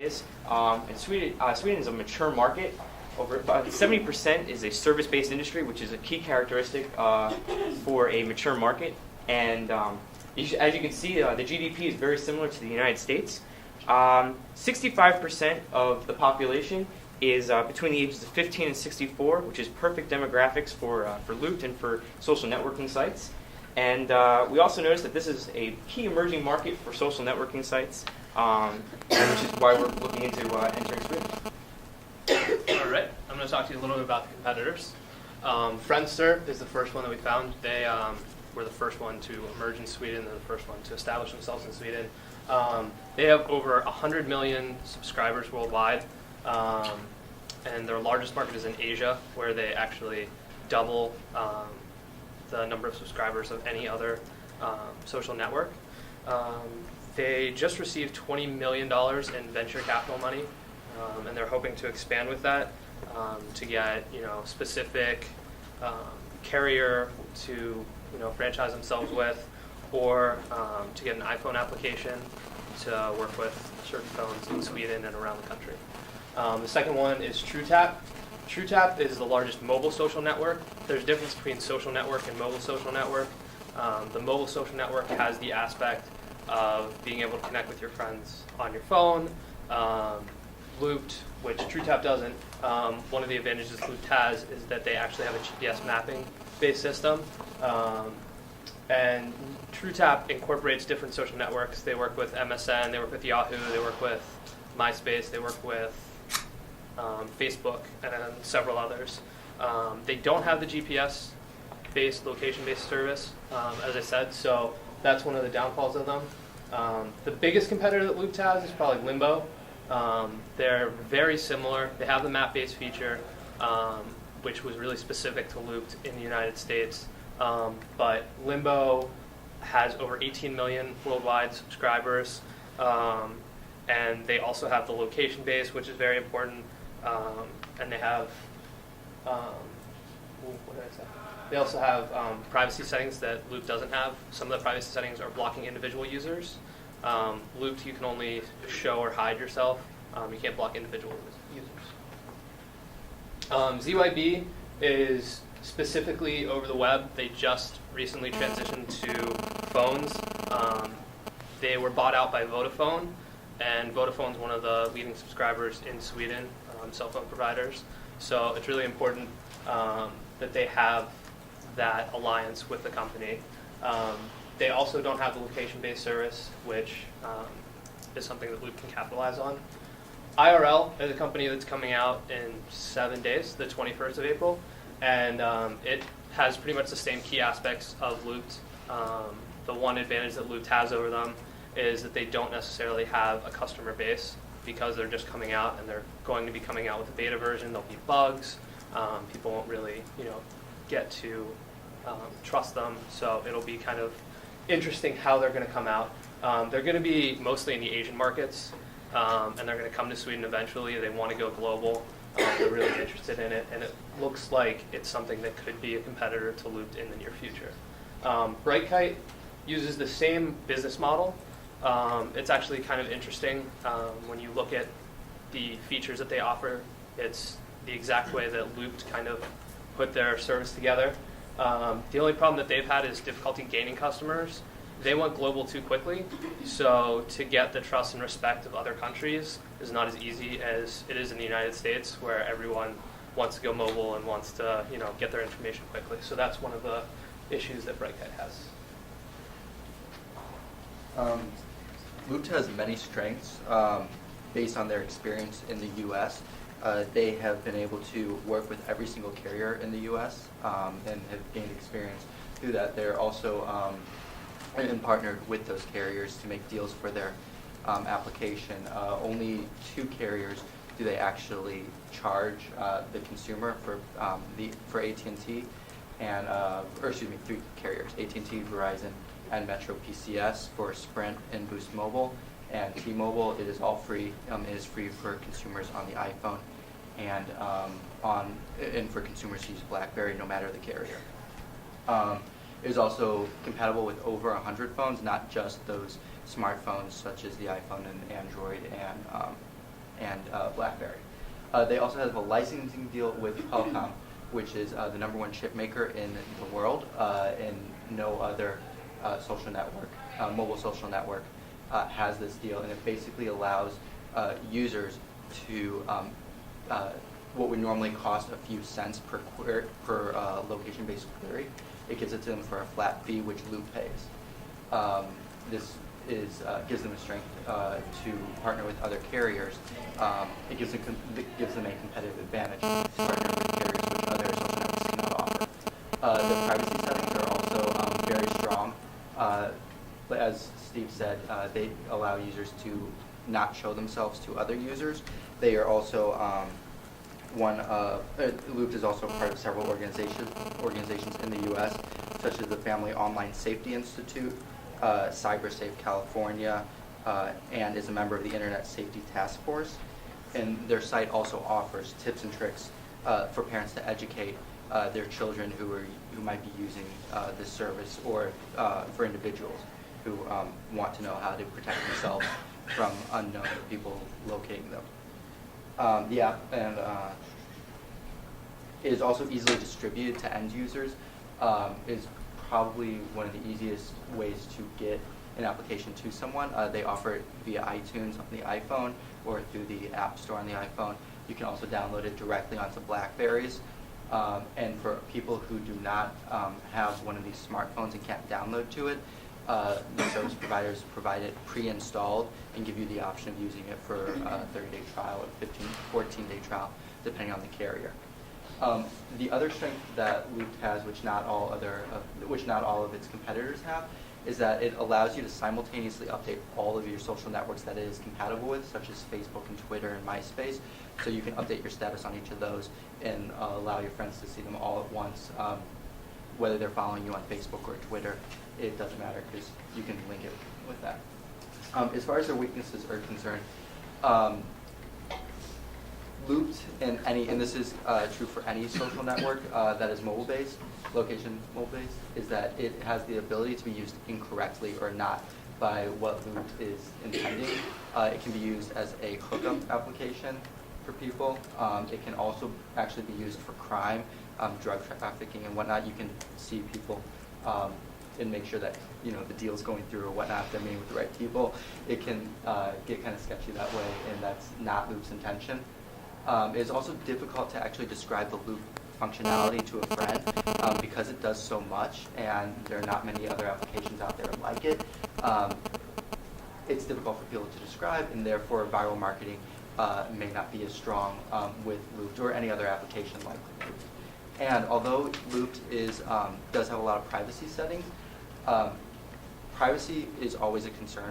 And Sweden is a mature market. Over about 70% is a service-based industry, which is a key characteristic for a mature market. And as you can see, the GDP is very similar to the United States. 65% of the population is between the ages of 15 and 64, which is perfect demographics for Loopt and for social networking sites. And we also noticed that this is a key emerging market for social networking sites, which is why we're looking into entering Sweden. All right, I'm going to talk to you a little bit about the competitors. Friendster is the first one that we found. They were the first one to emerge in Sweden. They're the first one to establish themselves in Sweden. They have over 100 million subscribers worldwide, and their largest market is in Asia, where they actually double the number of subscribers of any other social network. They just received $20 million in venture capital money, and they're hoping to expand with that to get specific carrier to franchise themselves with, or to get an iPhone application to work with certain phones in Sweden and around the country. The second one is TrueTap. TrueTap is the largest mobile social network. There's a difference between social network and mobile social network. The mobile social network has the aspect of being able to connect with your friends on your phone. Loopt, which TrueTap doesn't, one of the advantages Loopt has is that they actually have a GPS mapping-based system. And TrueTap incorporates different social networks. They work with MSN, they work with Yahoo, they work with MySpace, they work with Facebook, and several others. They don't have the GPS-based, location-based service, as I said, so that's one of the downfalls of them. The biggest competitor that Loopt has is probably Limbo. They're very similar. They have the map-based feature, which was really specific to Loopt in the United States. But Limbo has over 18 million worldwide subscribers, and they also have the location base, which is very important. And they have, what did I say? They also have privacy settings that Loopt doesn't have. Some of the privacy settings are blocking individual users. Loopt, you can only show or hide yourself. You can't block individual users. ZYB is specifically over the web. They just recently transitioned to phones. They were bought out by Vodafone, and Vodafone's one of the leading subscribers in Sweden, cell phone providers. So it's really important that they have that alliance with the company. They also don't have the location-based service, which is something that Loopt can capitalize on. IRL is a company that's coming out in 7 days, the 21st of April, and it has pretty much the same key aspects of Loopt. The one advantage that Loopt has over them is that they don't necessarily have a customer base because they're just coming out, and they're going to be coming out with a beta version. There'll be bugs. People won't really, get to trust them. So it'll be kind of interesting how they're going to come out. They're going to be mostly in the Asian markets, and they're going to come to Sweden eventually. They want to go global. They're really interested in it, and it looks like it's something that could be a competitor to Loopt in the near future. Brightkite uses the same business model. It's actually kind of interesting when you look at the features that they offer. It's the exact way that Loopt kind of put their service together. The only problem that they've had is difficulty gaining customers. They went global too quickly, so to get the trust and respect of other countries is not as easy as it is in the United States, where everyone wants to go mobile and wants to get their information quickly. So that's one of the issues that Brightkite has. Loopt has many strengths based on their experience in the U.S. They have been able to work with every single carrier in the U.S. And have gained experience through that. They're also and partnered with those carriers to make deals for their application. Only 2 carriers do they actually charge the consumer for AT&T, and 3 carriers: AT&T, Verizon, and Metro PCS for Sprint and Boost Mobile. And T-Mobile, it is all free. It is free for consumers on the iPhone, and for consumers who use BlackBerry, no matter the carrier. It is also compatible with over 100 phones, not just those smartphones such as the iPhone and Android and and BlackBerry. They also have a licensing deal with Qualcomm, which is the #1 chip maker in the world, and no other social network, mobile social network, has this deal, and it basically allows users to what would normally cost a few cents per location-based query. It gives it to them for a flat fee, which Loopt pays. This gives them a strength to partner with other carriers. It gives them a competitive advantage to partner with carriers which other social networks cannot offer. The privacy settings are also very strong. As Steve said, they allow users to not show themselves to other users. They are also Loopt is also part of several organizations in the U.S., such as the Family Online Safety Institute, CyberSafe California, and is a member of the Internet Safety Task Force. And their site also offers tips and tricks for parents to educate their children who might be using this service, or for individuals who want to know how to protect themselves from unknown people locating them. The app is also easily distributed to end users. Is probably one of the easiest ways to get an application to someone. They offer it via iTunes on the iPhone or through the App Store on the iPhone. You can also download it directly onto BlackBerries. And for people who do not have one of these smartphones and can't download to it, the service providers provide it pre-installed and give you the option of using it for a 30-day trial or 14-day trial, depending on the carrier. The other strength that Loopt has, which not all of its competitors have, is that it allows you to simultaneously update all of your social networks that it is compatible with, such as Facebook and Twitter and MySpace. So you can update your status on each of those and allow your friends to see them all at once. Whether they're following you on Facebook or Twitter, it doesn't matter because you can link it with that. As far as their weaknesses are concerned, Loopt and this is true for any social network that is mobile-based, location mobile-based, is that it has the ability to be used incorrectly or not by what Loopt is intending. It can be used as a hookup application for people. It can also actually be used for crime, drug trafficking and whatnot. You can see people and make sure that the deal's going through or whatnot, if they're meeting with the right people. It can get kind of sketchy that way, and that's not Loopt's intention. It's also difficult to actually describe the Loopt functionality to a friend because it does so much, and there are not many other applications out there like it. It's difficult for people to describe, and therefore viral marketing may not be as strong with Loopt or any other application like Loopt. And although Loopt does have a lot of privacy settings, privacy is always a concern.